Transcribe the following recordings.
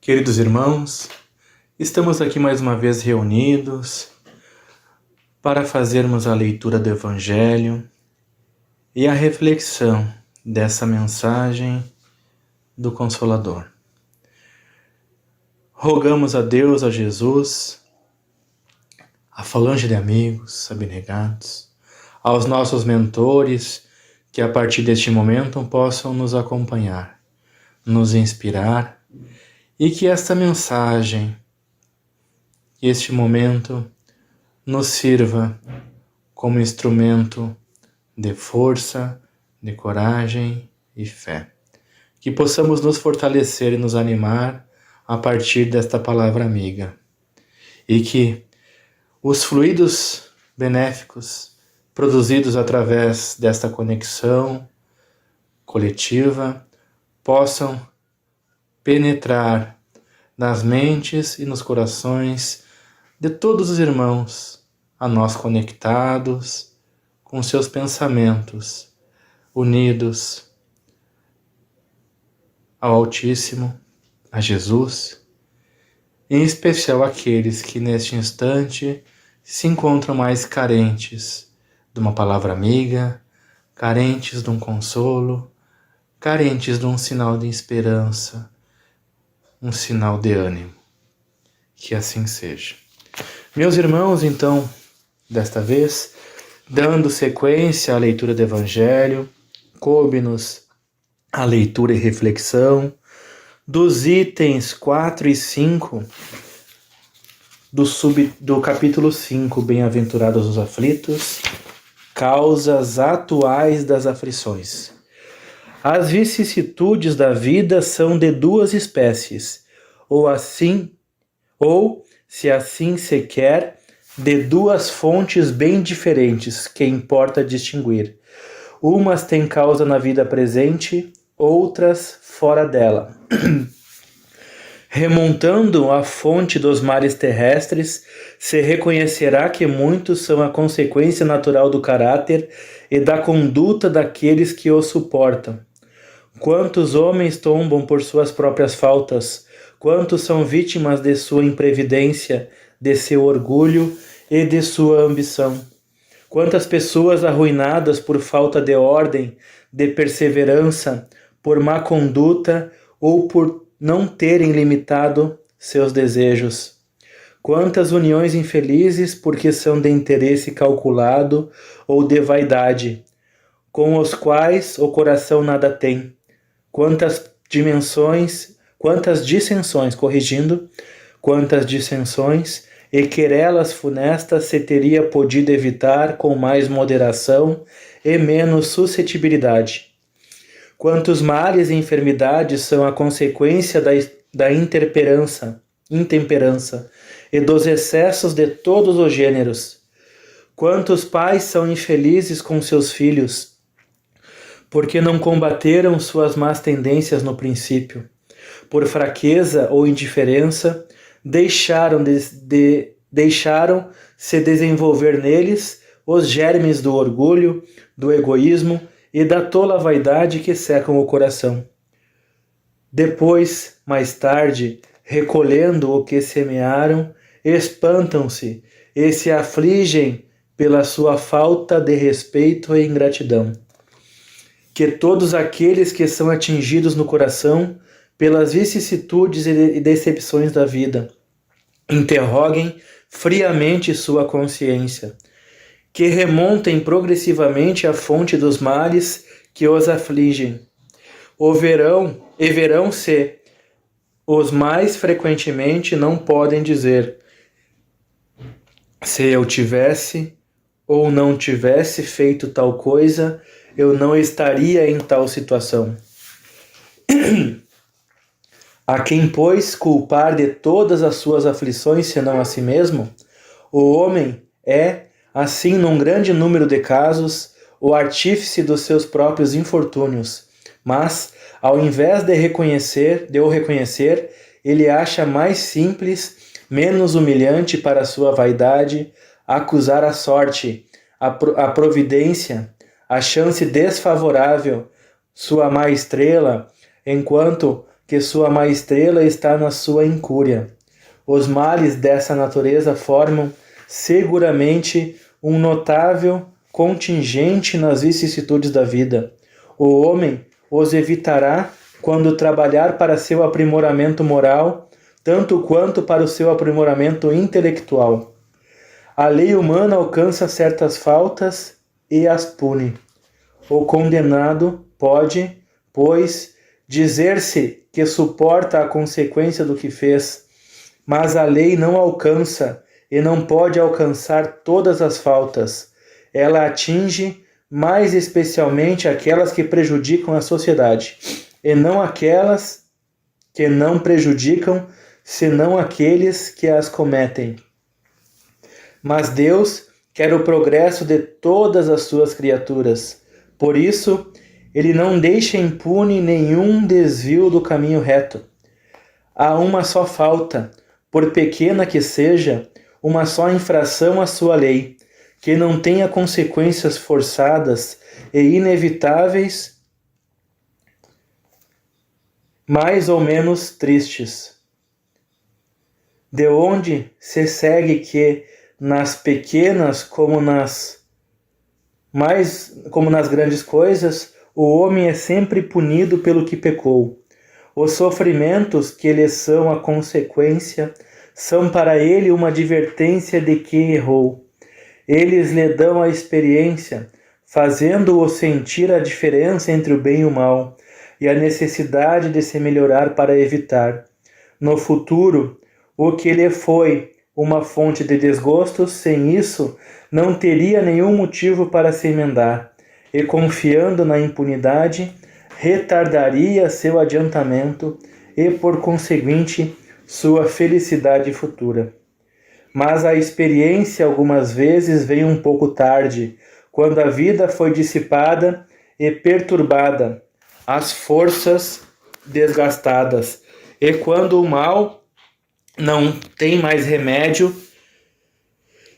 Queridos irmãos, estamos aqui mais uma vez reunidos para fazermos a leitura do Evangelho e a reflexão dessa mensagem do Consolador. Rogamos a Deus, a Jesus, a falange de amigos abnegados, aos nossos mentores, que a partir deste momento possam nos acompanhar, nos inspirar, e que esta mensagem, este momento, nos sirva como instrumento de força, de coragem e fé. Que possamos nos fortalecer e nos animar a partir desta palavra amiga. E que os fluidos benéficos produzidos através desta conexão coletiva possam penetrar nas mentes e nos corações de todos os irmãos a nós conectados com seus pensamentos, unidos ao Altíssimo, a Jesus, em especial aqueles que neste instante se encontram mais carentes de uma palavra amiga, carentes de um consolo, carentes de um sinal de esperança, um sinal de ânimo. Que assim seja. Meus irmãos, então, desta vez, dando sequência à leitura do Evangelho, coube-nos a leitura e reflexão dos itens 4 e 5 do capítulo 5, Bem-aventurados os aflitos, causas atuais das aflições. As vicissitudes da vida são de duas espécies, ou, se assim se quer, de duas fontes bem diferentes, que importa distinguir. Umas têm causa na vida presente, outras fora dela. Remontando à fonte dos mares terrestres, se reconhecerá que muitos são a consequência natural do caráter e da conduta daqueles que o suportam. Quantos homens tombam por suas próprias faltas, quantos são vítimas de sua imprevidência, de seu orgulho e de sua ambição. Quantas pessoas arruinadas por falta de ordem, de perseverança, por má conduta ou por não terem limitado seus desejos. Quantas uniões infelizes porque são de interesse calculado ou de vaidade, com os quais o coração nada tem. Quantas dissensões e querelas funestas se teria podido evitar com mais moderação e menos suscetibilidade. Quantos males e enfermidades são a consequência da intemperança e dos excessos de todos os gêneros. Quantos pais são infelizes com seus filhos, porque não combateram suas más tendências no princípio. Por fraqueza ou indiferença, deixaram se desenvolver neles os germes do orgulho, do egoísmo e da tola vaidade que secam o coração. Depois, mais tarde, recolhendo o que semearam, espantam-se e se afligem pela sua falta de respeito e ingratidão. Que todos aqueles que são atingidos no coração pelas vicissitudes e decepções da vida interroguem friamente sua consciência, que remontem progressivamente a fonte dos males que os afligem. Verão se os mais frequentemente não podem dizer: se eu tivesse ou não tivesse feito tal coisa, eu não estaria em tal situação. A quem, pois, culpar de todas as suas aflições, senão a si mesmo? O homem é, assim, num grande número de casos, o artífice dos seus próprios infortúnios, mas, ao invés de o reconhecer, ele acha mais simples, menos humilhante para sua vaidade, acusar a sorte, a providência, a chance desfavorável, sua má estrela, enquanto que sua má estrela está na sua incúria. Os males dessa natureza formam, seguramente, um notável contingente nas vicissitudes da vida. O homem os evitará quando trabalhar para seu aprimoramento moral, tanto quanto para o seu aprimoramento intelectual. A lei humana alcança certas faltas e as pune. O condenado pode, pois, dizer-se que suporta a consequência do que fez, mas a lei não alcança e não pode alcançar todas as faltas. Ela atinge mais especialmente aquelas que prejudicam a sociedade, e não aquelas que não prejudicam, senão aqueles que as cometem. Mas Deus quer o progresso de todas as suas criaturas. Por isso, Ele não deixa impune nenhum desvio do caminho reto. Há uma só falta, por pequena que seja, uma só infração à sua lei, que não tenha consequências forçadas e inevitáveis, mais ou menos tristes. De onde se segue que, nas pequenas como nas grandes coisas, o homem é sempre punido pelo que pecou. Os sofrimentos que lhe são a consequência são para ele uma advertência de que errou. Eles lhe dão a experiência, fazendo-o sentir a diferença entre o bem e o mal, e a necessidade de se melhorar para evitar, no futuro, o que lhe foi uma fonte de desgostos. Sem isso, não teria nenhum motivo para se emendar, e confiando na impunidade, retardaria seu adiantamento e, por conseguinte, sua felicidade futura. Mas a experiência algumas vezes vem um pouco tarde, quando a vida foi dissipada e perturbada, as forças desgastadas, e quando o mal não tem mais remédio,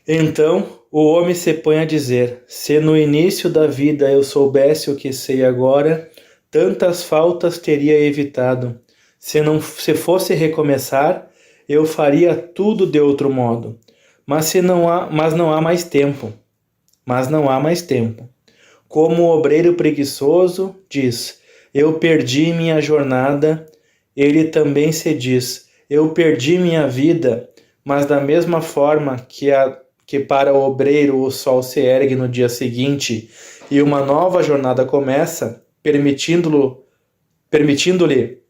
então o homem se põe a dizer: se no início da vida eu soubesse o que sei agora, tantas faltas teria evitado. Se fosse recomeçar, eu faria tudo de outro modo. Mas não há mais tempo. Como o obreiro preguiçoso diz: eu perdi minha jornada, ele também se diz: eu perdi minha vida. Mas da mesma forma que para o obreiro o sol se ergue no dia seguinte e uma nova jornada começa, permitindo-lhe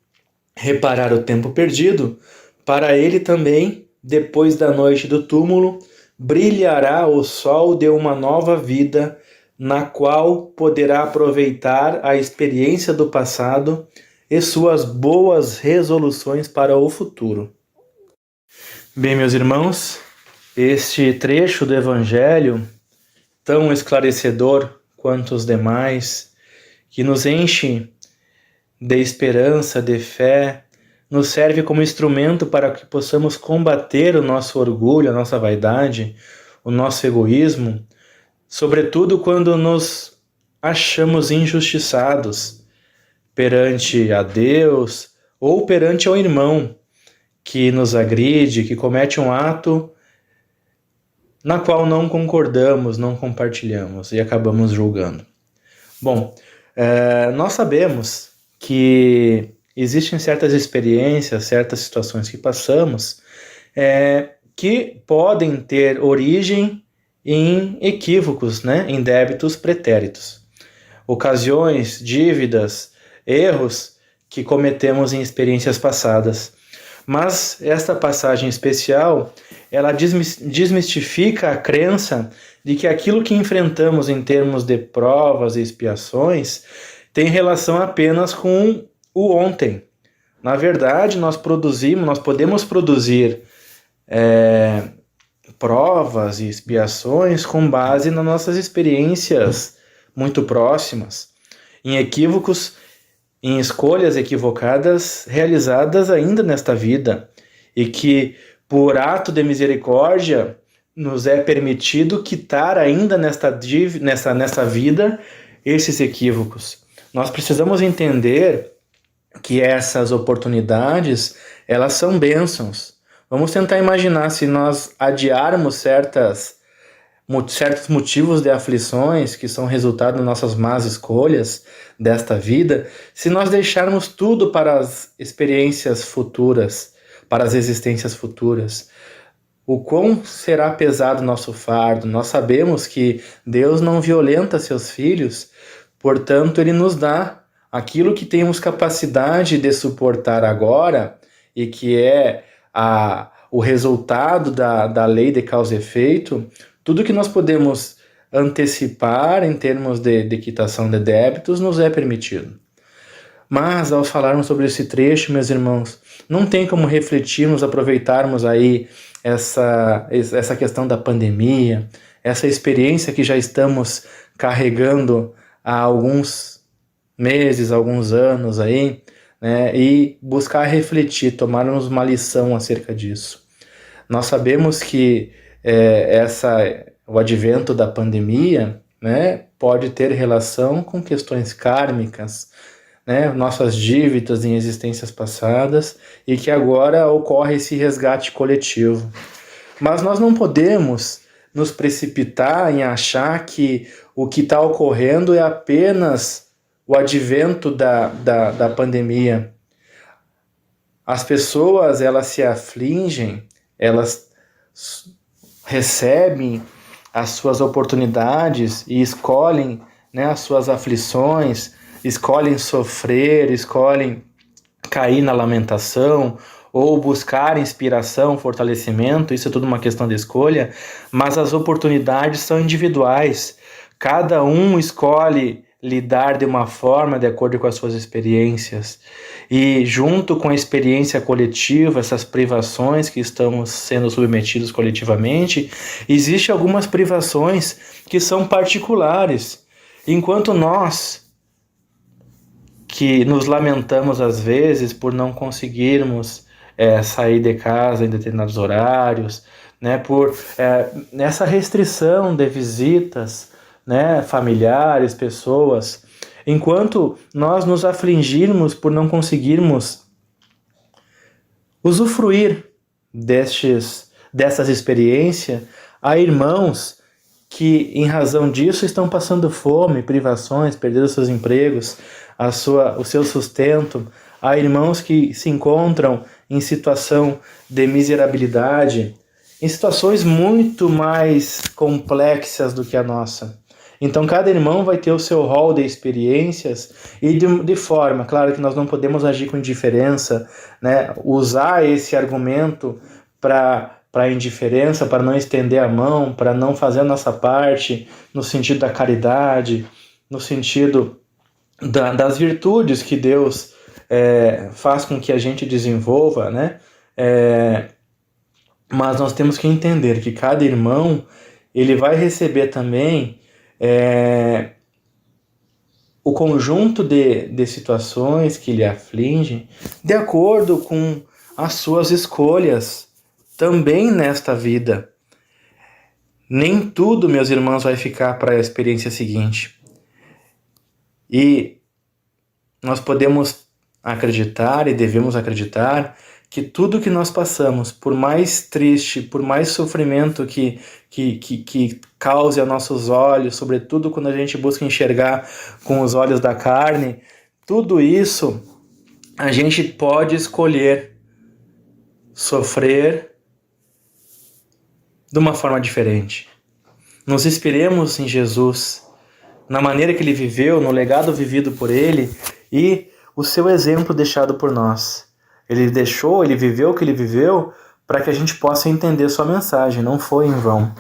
reparar o tempo perdido, para ele também, depois da noite do túmulo, brilhará o sol de uma nova vida, na qual poderá aproveitar a experiência do passado e suas boas resoluções para o futuro. Bem, meus irmãos, este trecho do Evangelho, tão esclarecedor quanto os demais, que nos enche de esperança, de fé, nos serve como instrumento para que possamos combater o nosso orgulho, a nossa vaidade, o nosso egoísmo, sobretudo quando nos achamos injustiçados perante a Deus ou perante ao irmão que nos agride, que comete um ato na qual não concordamos, não compartilhamos e acabamos julgando. Bom, nós sabemos que existem certas experiências, certas situações que passamos que podem ter origem em equívocos, né? Em débitos pretéritos. Ocasiões, dívidas, erros que cometemos em experiências passadas. Mas esta passagem especial, ela desmistifica a crença de que aquilo que enfrentamos em termos de provas e expiações tem relação apenas com o ontem. Na verdade, nós podemos produzir provas e expiações com base nas nossas experiências muito próximas, em equívocos, em escolhas equivocadas realizadas ainda nesta vida, e que, por ato de misericórdia, nos é permitido quitar ainda nesta vida esses equívocos. Nós precisamos entender que essas oportunidades, elas são bênçãos. Vamos tentar imaginar se nós adiarmos certos motivos de aflições que são resultado das nossas más escolhas desta vida, se nós deixarmos tudo para as experiências futuras, para as existências futuras. O quão será pesado o nosso fardo? Nós sabemos que Deus não violenta seus filhos, portanto, Ele nos dá aquilo que temos capacidade de suportar agora e que é o resultado da lei de causa e efeito. Tudo que nós podemos antecipar em termos de quitação de débitos nos é permitido. Mas, ao falarmos sobre esse trecho, meus irmãos, não tem como refletirmos, aproveitarmos aí essa questão da pandemia, essa experiência que já estamos carregando há alguns meses, alguns anos aí, né, e buscar refletir, tomarmos uma lição acerca disso. Nós sabemos que o advento da pandemia, né, pode ter relação com questões kármicas, né, nossas dívidas em existências passadas, e que agora ocorre esse resgate coletivo. Mas nós não podemos nos precipitar em achar que o que está ocorrendo é apenas o advento da pandemia. As pessoas, elas se afligem, elas recebem as suas oportunidades e escolhem, né, as suas aflições, escolhem sofrer, escolhem cair na lamentação ou buscar inspiração, fortalecimento. Isso é tudo uma questão de escolha, mas as oportunidades são individuais. Cada um escolhe lidar de uma forma de acordo com as suas experiências. E junto com a experiência coletiva, essas privações que estamos sendo submetidos coletivamente, existem algumas privações que são particulares. Enquanto nós, que nos lamentamos às vezes por não conseguirmos sair de casa em determinados horários, né, por essa restrição de visitas, né, familiares, pessoas, enquanto nós nos afligirmos por não conseguirmos usufruir dessas experiências, há irmãos que, em razão disso, estão passando fome, privações, perdendo seus empregos, o seu sustento. Há irmãos que se encontram em situação de miserabilidade, em situações muito mais complexas do que a nossa. Então, cada irmão vai ter o seu rol de experiências e de forma, claro que nós não podemos agir com indiferença, né? Usar esse argumento para indiferença, para não estender a mão, para não fazer a nossa parte no sentido da caridade, no sentido das virtudes que Deus faz com que a gente desenvolva, né? Mas nós temos que entender que cada irmão ele vai receber também o conjunto de situações que lhe afligem de acordo com as suas escolhas também nesta vida. Nem tudo, meus irmãos, vai ficar para a experiência seguinte. E nós podemos acreditar e devemos acreditar que tudo que nós passamos, por mais triste, por mais sofrimento que cause aos nossos olhos, sobretudo quando a gente busca enxergar com os olhos da carne, tudo isso a gente pode escolher sofrer de uma forma diferente. Nos inspiremos em Jesus, na maneira que ele viveu, no legado vivido por ele e o seu exemplo deixado por nós. Ele viveu o que ele viveu para que a gente possa entender sua mensagem, não foi em vão,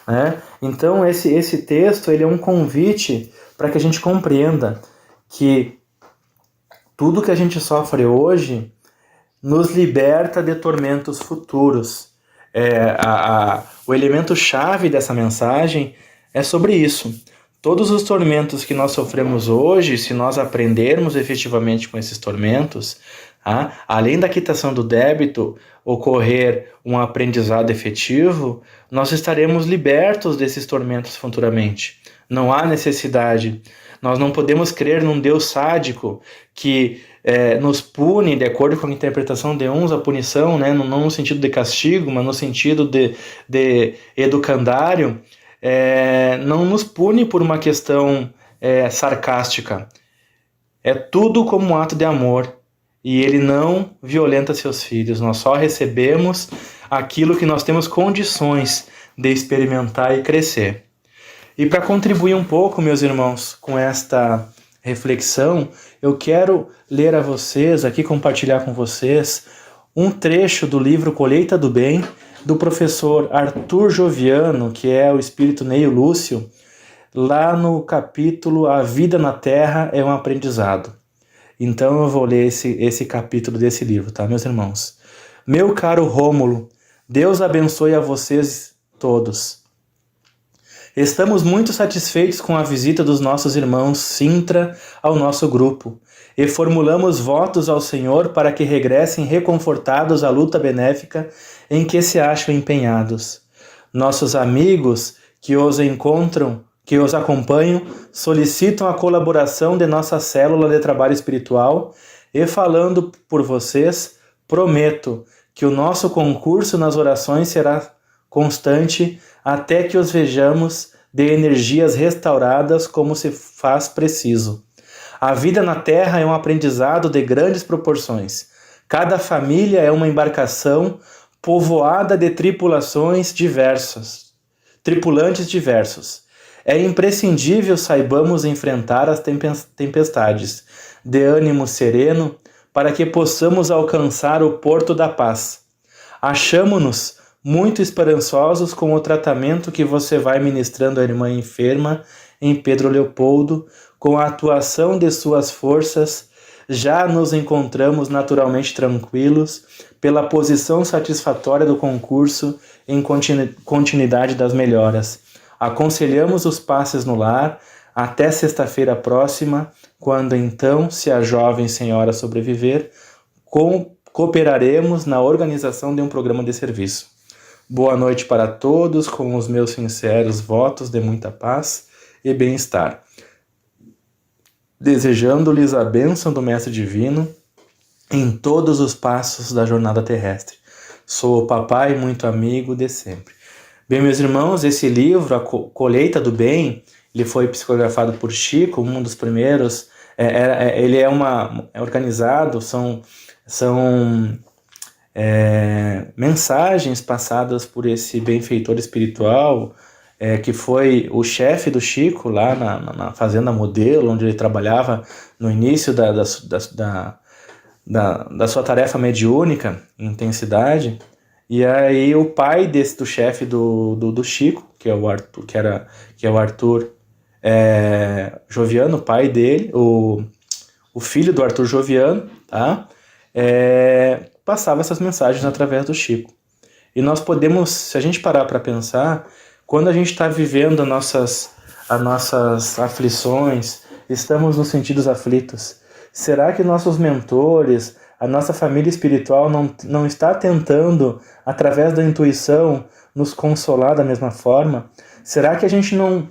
né? Então esse texto ele é um convite para que a gente compreenda que tudo que a gente sofre hoje nos liberta de tormentos futuros. O elemento chave dessa mensagem é sobre isso. Todos os tormentos que nós sofremos hoje, se nós aprendermos efetivamente com esses tormentos, além da quitação do débito, ocorrer um aprendizado efetivo, nós estaremos libertos desses tormentos futuramente. Não há necessidade. Nós não podemos crer num Deus sádico que nos pune, de acordo com a interpretação de uns, a punição, né, não no sentido de castigo, mas no sentido de educandário, não nos pune por uma questão sarcástica. É tudo como um ato de amor. E ele não violenta seus filhos. Nós só recebemos aquilo que nós temos condições de experimentar e crescer. E para contribuir um pouco, meus irmãos, com esta reflexão, eu quero ler a vocês, aqui compartilhar com vocês, um trecho do livro Colheita do Bem, do professor Arthur Joviano, que é o espírito Neio Lúcio, lá no capítulo A Vida na Terra é um Aprendizado. Então eu vou ler esse capítulo desse livro, tá, meus irmãos? Meu caro Rômulo, Deus abençoe a vocês todos. Estamos muito satisfeitos com a visita dos nossos irmãos Sintra ao nosso grupo e formulamos votos ao Senhor para que regressem reconfortados à luta benéfica em que se acham empenhados. Nossos amigos que os acompanham, solicitam a colaboração de nossa célula de trabalho espiritual e, falando por vocês, prometo que o nosso concurso nas orações será constante até que os vejamos de energias restauradas como se faz preciso. A vida na Terra é um aprendizado de grandes proporções. Cada família é uma embarcação povoada de tripulantes diversos. É imprescindível saibamos enfrentar as tempestades de ânimo sereno para que possamos alcançar o porto da paz. Achamo-nos muito esperançosos com o tratamento que você vai ministrando à irmã enferma em Pedro Leopoldo. Com a atuação de suas forças, já nos encontramos naturalmente tranquilos pela posição satisfatória do concurso em continuidade das melhoras. Aconselhamos os passes no lar até sexta-feira próxima, quando então, se a jovem senhora sobreviver, cooperaremos na organização de um programa de serviço. Boa noite para todos, com os meus sinceros votos de muita paz e bem-estar. Desejando-lhes a bênção do Mestre Divino em todos os passos da jornada terrestre. Sou o papai muito amigo de sempre. Bem, meus irmãos, esse livro, A Colheita do Bem, ele foi psicografado por Chico, um dos primeiros. Ele é organizado, são mensagens passadas por esse benfeitor espiritual, que foi o chefe do Chico lá na Fazenda Modelo, onde ele trabalhava no início da sua tarefa mediúnica, intensidade. E aí o pai do chefe do Chico, que é o Arthur Joviano, o pai dele, o filho do Arthur Joviano, tá? Passava essas mensagens através do Chico. E nós podemos, se a gente parar para pensar, quando a gente está vivendo as nossas aflições, estamos nos sentidos aflitos, será que nossos mentores, a nossa família espiritual não está tentando, através da intuição, nos consolar da mesma forma? Será que a gente não,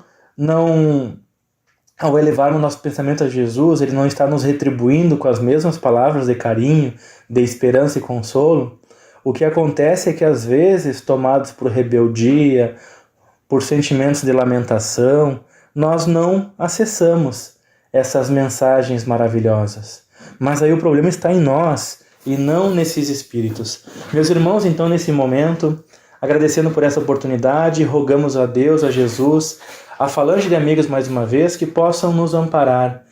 ao elevarmos nosso pensamento a Jesus, ele não está nos retribuindo com as mesmas palavras de carinho, de esperança e consolo? O que acontece é que, às vezes, tomados por rebeldia, por sentimentos de lamentação, nós não acessamos essas mensagens maravilhosas. Mas aí o problema está em nós e não nesses espíritos. Meus irmãos, então, nesse momento, agradecendo por essa oportunidade, rogamos a Deus, a Jesus, a falange de amigos mais uma vez, que possam nos amparar,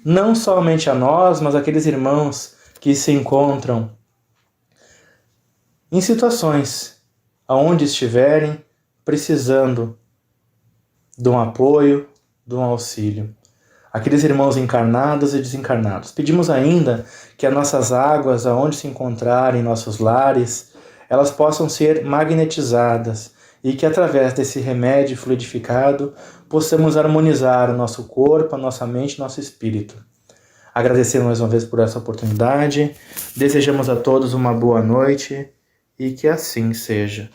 não somente a nós, mas aqueles irmãos que se encontram em situações aonde estiverem precisando de um apoio, de um auxílio. Aqueles irmãos encarnados e desencarnados. Pedimos ainda que as nossas águas, aonde se encontrarem, nossos lares, elas possam ser magnetizadas e que através desse remédio fluidificado possamos harmonizar o nosso corpo, a nossa mente, nosso espírito. Agradecemos mais uma vez por essa oportunidade, desejamos a todos uma boa noite e que assim seja.